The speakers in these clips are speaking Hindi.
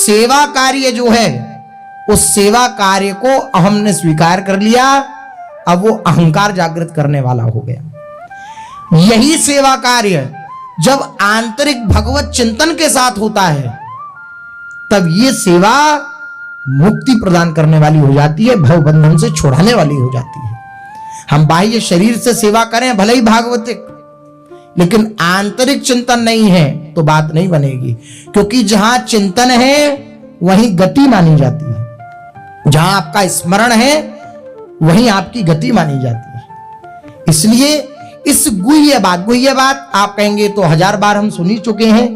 सेवा कार्य जो है, उस सेवा कार्य को अहम ने स्वीकार कर लिया, अब वो अहंकार जागृत करने वाला हो गया। यही सेवा कार्य जब आंतरिक भगवत चिंतन के साथ होता है, तब ये सेवा मुक्ति प्रदान करने वाली हो जाती है, भव बंधन से छुड़ाने वाली हो जाती है। हम बाह्य शरीर से सेवा करें भले ही भागवतिक, लेकिन आंतरिक चिंतन नहीं है तो बात नहीं बनेगी, क्योंकि जहां चिंतन है वहीं गति मानी जाती है, जहां आपका स्मरण है वहीं आपकी गति मानी जाती है। इसलिए इस गुह्य बात आप कहेंगे तो 1000 बार हम सुनी चुके हैं।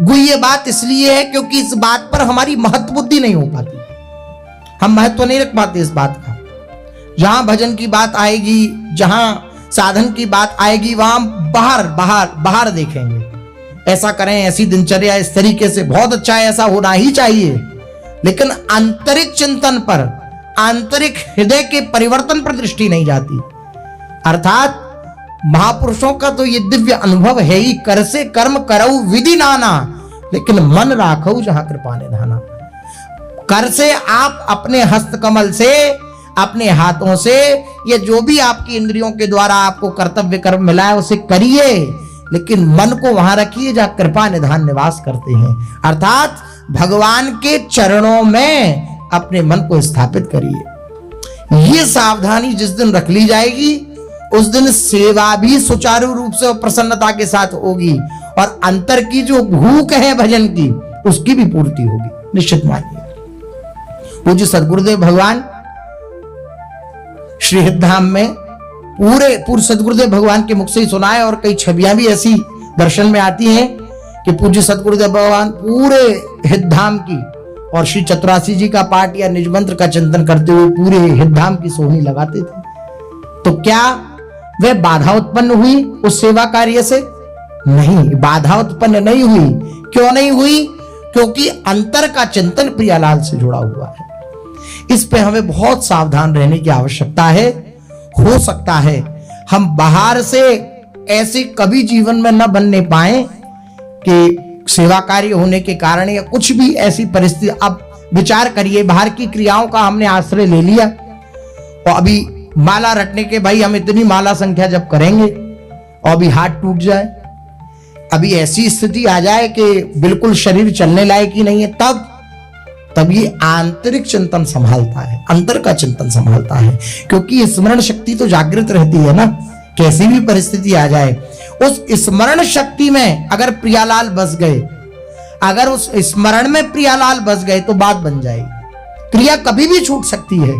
गुह्य बात इसलिए है क्योंकि इस बात पर हमारी महत्व बुद्धि नहीं हो पाती, हम महत्व नहीं रख पाते इस बात का। जहां भजन की बात आएगी, जहां साधन की बात आएगी, वहां बाहर देखेंगे, ऐसा करें, ऐसी दिनचर्या इस तरीके से बहुत अच्छा है, ऐसा होना ही चाहिए। लेकिन आंतरिक चिंतन पर, आंतरिक हृदय के परिवर्तन पर दृष्टि नहीं जाती। अर्थात महापुरुषों का तो ये दिव्य अनुभव है ही, कर से कर्म करऊ विधि नाना, लेकिन मन राखऊ जहां कृपा निधाना। कर से आप अपने हस्त कमल से, अपने हाथों से, ये जो भी आपकी इंद्रियों के द्वारा आपको कर्तव्य कर्म मिला है उसे करिए, लेकिन मन को वहां रखिए जहां कृपा निधान निवास करते हैं। अर्थात भगवान के चरणों में अपने मन को स्थापित करिए। ये सावधानी जिस दिन रख ली जाएगी, उस दिन सेवा भी सुचारू रूप से और प्रसन्नता के साथ होगी, और अंतर की जो भूख है भजन की, उसकी भी पूर्ति होगी, निश्चित मानिए। पूज्य सद्गुरुदेव भगवान श्री हृदधाम में पूरे सद्गुरुदेव भगवान के मुख से ही सुना है, और कई छवियां भी ऐसी दर्शन में आती हैं कि पूज्य सद्गुरुदेव भगवान पूरे हृदधाम की और श्री चतुरासी जी का पाठ या निज मंत्र का चिंतन करते हुए पूरे हृदधाम की सोहनी लगाते थे। तो क्या वह बाधा उत्पन्न हुई उस सेवा कार्य से? नहीं, बाधा उत्पन्न नहीं हुई। क्यों नहीं हुई? क्योंकि अंतर का चिंतन प्रियालाल से जुड़ा हुआ है। इस पे हमें बहुत सावधान रहने की आवश्यकता है। हो सकता है हम बाहर से ऐसे कभी जीवन में न बनने पाए कि सेवा कार्य होने के कारण या कुछ भी ऐसी परिस्थिति। अब विचार करिए, बाहर की क्रियाओं का हमने आश्रय ले लिया, और अभी माला रटने के भाई हम इतनी माला संख्या जब करेंगे और अभी हाथ टूट जाए, अभी ऐसी स्थिति आ जाए कि बिल्कुल शरीर चलने लायक ही नहीं है, तब ये आंतरिक चिंतन संभालता है, अंतर का चिंतन संभालता है। क्योंकि स्मरण शक्ति तो जागृत रहती है ना, कैसी भी परिस्थिति आ जाए। उस स्मरण शक्ति में अगर प्रियालाल बस गए, अगर उस स्मरण में प्रियालाल बस गए तो बात बन जाएगी। क्रिया कभी भी छूट सकती है,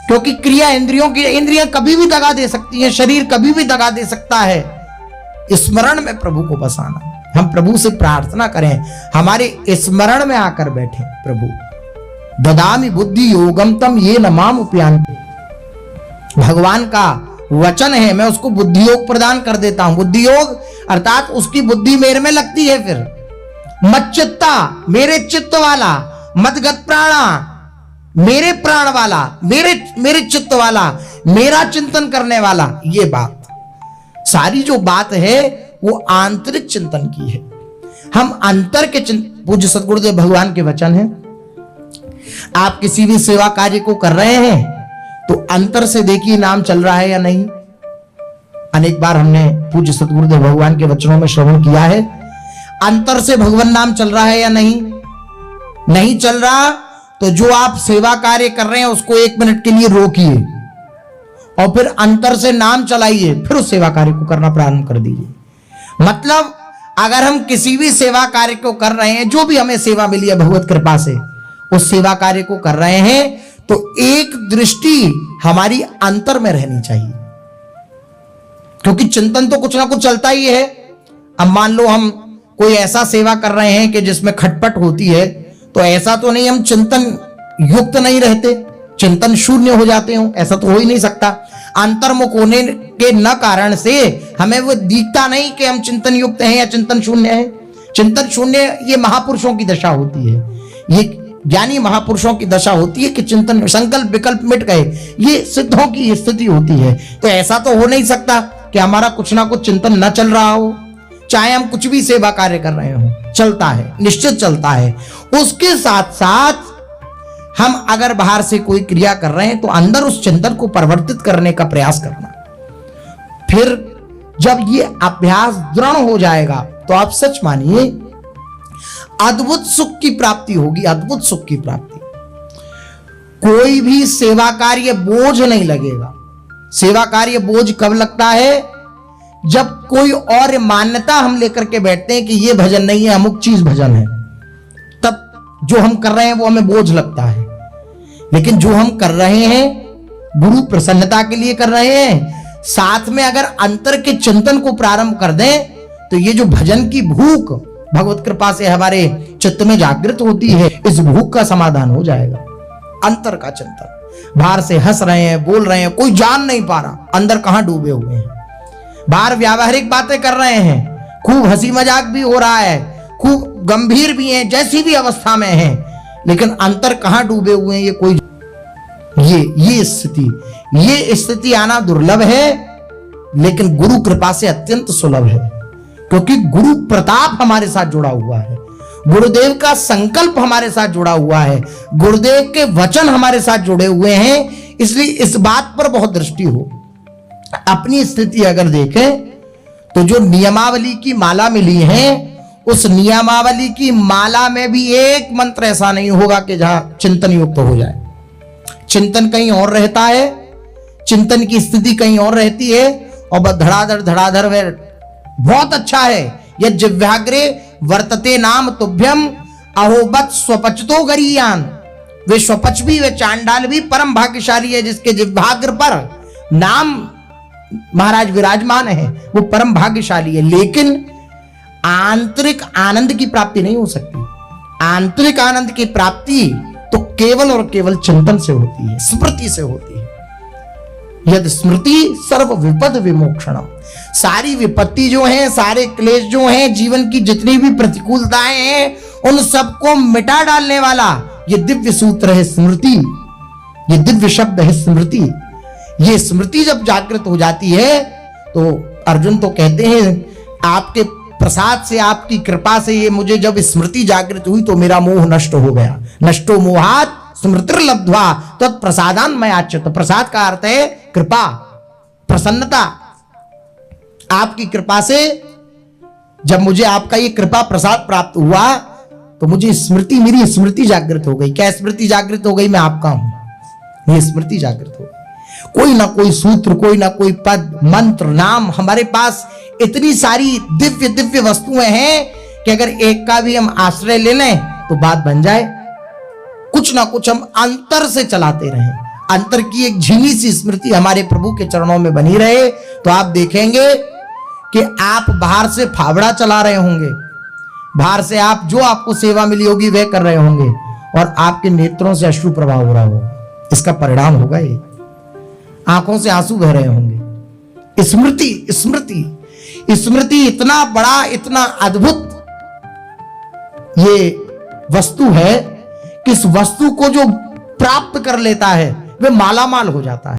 क्योंकि क्रिया इंद्रियां कभी भी दगा दे सकती हैं, शरीर कभी भी दगा दे सकता है। स्मरण में प्रभु को बसाना, हम प्रभु से प्रार्थना करें हमारे स्मरण में आकर बैठे। प्रभु ददामि बुद्धि योगम तम ये न माम उपयान्ति, भगवान का वचन है, मैं उसको बुद्धि योग प्रदान कर देता हूं। बुद्धि योग अर्थात उसकी बुद्धि मेरे में लगती है। फिर मत चित्ता, मेरे चित्त वाला, मदगत प्राणा, मेरे प्राण वाला, मेरे चित्त वाला, मेरा चिंतन करने वाला। ये बात सारी जो बात है वो आंतरिक चिंतन की है। हम अंतर के पूज्य सद्गुरुदेव भगवान के वचन है, आप किसी भी सेवा कार्य को कर रहे हैं तो अंतर से देखिए नाम चल रहा है या नहीं। अनेक बार हमने पूज्य सद्गुरुदेव भगवान के वचनों में श्रवण किया है, अंतर से भगवान नाम चल रहा है या नहीं चल रहा, तो जो आप सेवा कार्य कर रहे हैं उसको 1 मिनट के लिए रोकिए और फिर अंतर से नाम चलाइए, फिर उस सेवा कार्य को करना प्रारंभ कर दीजिए। मतलब अगर हम किसी भी सेवा कार्य को कर रहे हैं, जो भी हमें सेवा मिली है भगवत कृपा से, उस सेवा कार्य को कर रहे हैं तो एक दृष्टि हमारी अंतर में रहनी चाहिए, क्योंकि चिंतन तो कुछ ना कुछ चलता ही है। अब मान लो हम कोई ऐसा सेवा कर रहे हैं कि जिसमें खटपट होती है, तो ऐसा तो नहीं हम चिंतन युक्त नहीं रहते, चिंतन शून्य हो जाते हो, ऐसा तो हो ही नहीं सकता। अंतर्मुख होने के न कारण से हमें वो दिखता नहीं कि हम चिंतन युक्त हैं या चिंतन शून्य है। चिंतन शून्य ये महापुरुषों की दशा होती है, ये ज्ञानी महापुरुषों की दशा होती है कि चिंतन संकल्प विकल्प मिट गए, ये सिद्धों की स्थिति होती है। तो ऐसा तो हो नहीं सकता कि हमारा कुछ ना कुछ चिंतन न चल रहा हो। चाहे हम कुछ भी सेवा कार्य कर रहे हो, चलता है, निश्चित चलता है। उसके साथ साथ हम अगर बाहर से कोई क्रिया कर रहे हैं तो अंदर उस चिंतन को परिवर्तित करने का प्रयास करना। फिर जब ये अभ्यास दृढ़ हो जाएगा तो आप सच मानिए अद्भुत सुख की प्राप्ति होगी, अद्भुत सुख की प्राप्ति। कोई भी सेवा कार्य बोझ नहीं लगेगा। सेवा कार्य बोझ कब लगता है? जब कोई और मान्यता हम लेकर के बैठते हैं कि ये भजन नहीं है, अमुक चीज भजन है, तब जो हम कर रहे हैं वो हमें बोझ लगता है। लेकिन जो हम कर रहे हैं गुरु प्रसन्नता के लिए कर रहे हैं, साथ में अगर अंतर के चिंतन को प्रारंभ कर दें तो ये जो भजन की भूख भगवत कृपा से हमारे चित्त में जागृत होती है, इस भूख का समाधान हो जाएगा। अंतर का चिंतन, बाहर से हंस रहे हैं, बोल रहे हैं, कोई जान नहीं पा रहा अंदर कहां डूबे हुए हैं। बाहर व्यावहारिक बातें कर रहे हैं, खूब हंसी मजाक भी हो रहा है, खूब गंभीर भी हैं, जैसी भी अवस्था में हैं, लेकिन अंतर कहां डूबे हुए हैं ये कोई ये स्थिति आना दुर्लभ है, लेकिन गुरु कृपा से अत्यंत सुलभ है। क्योंकि गुरु प्रताप हमारे साथ जुड़ा हुआ है, गुरुदेव का संकल्प हमारे साथ जुड़ा हुआ है, गुरुदेव के वचन हमारे साथ जुड़े हुए हैं। इसलिए इस बात पर बहुत दृष्टि हो। अपनी स्थिति अगर देखें तो जो नियमावली की माला मिली है, उस नियमावली की माला में भी एक मंत्र ऐसा नहीं होगा कि जहां चिंतन युक्त हो जाए। चिंतन कहीं और रहता है, चिंतन की स्थिति कहीं और रहती है, और बस धड़ाधड़ में बहुत अच्छा है। यह जिह्वाग्रे वर्तते नाम तुभ्यम अहोबत स्वपचतो गरीयान। वे स्वपच भी, वे चांडाल भी परम भाग्यशाली है जिसके जिह्वाग्र पर नाम महाराज विराजमान है, वो परम भाग्यशाली है। लेकिन आंतरिक आनंद की प्राप्ति नहीं हो सकती। आंतरिक आनंद की प्राप्ति तो केवल और केवल चिंतन से होती है, स्मृति से होती है। यद स्मृति सर्व विपद विमोक्षणम। सारी विपत्ति जो है, सारे क्लेश जो हैं, जीवन की जितनी भी प्रतिकूलताएं हैं, उन सबको मिटा डालने वाला ये दिव्य सूत्र है स्मृति, ये दिव्य शब्द है स्मृति। ये स्मृति जब जागृत हो जाती है तो अर्जुन तो कहते हैं आपके प्रसाद से, आपकी कृपा से ये मुझे जब स्मृति जागृत हुई तो मेरा मोह नष्ट हो गया। नष्टो मोहात स्मृतिर्लब्ध्वा तत्प्रसादान मयाच्युत। प्रसाद का अर्थ है कृपा, प्रसन्नता। आपकी कृपा से जब मुझे आपका ये कृपा प्रसाद प्राप्त हुआ तो मुझे स्मृति, मेरी स्मृति जागृत हो गई। क्या स्मृति जागृत हो गई? मैं आपका हूं, ये स्मृति जागृत हो गई। कोई ना कोई सूत्र, कोई ना कोई पद, मंत्र, नाम, हमारे पास इतनी सारी दिव्य दिव्य वस्तुएं हैं कि अगर एक का भी हम आश्रय ले लें तो बात बन जाए। कुछ ना कुछ हम अंतर से चलाते रहें, अंतर की एक झिमी सी स्मृति हमारे प्रभु के चरणों में बनी रहे, तो आप देखेंगे कि आप बाहर से फावड़ा चला रहे होंगे, बाहर से आप जो आपको सेवा मिली होगी वह कर रहे होंगे, और आपके नेत्रों से अश्रु प्रवाह हो रहा होगा। इसका परिणाम होगा ये, आंखों से आंसू बह रहे होंगे। स्मृति स्मृति स्मृति इतना बड़ा, इतना अद्भुत ये वस्तु है कि इस वस्तु को जो प्राप्त कर लेता है वह मालामाल हो जाता है।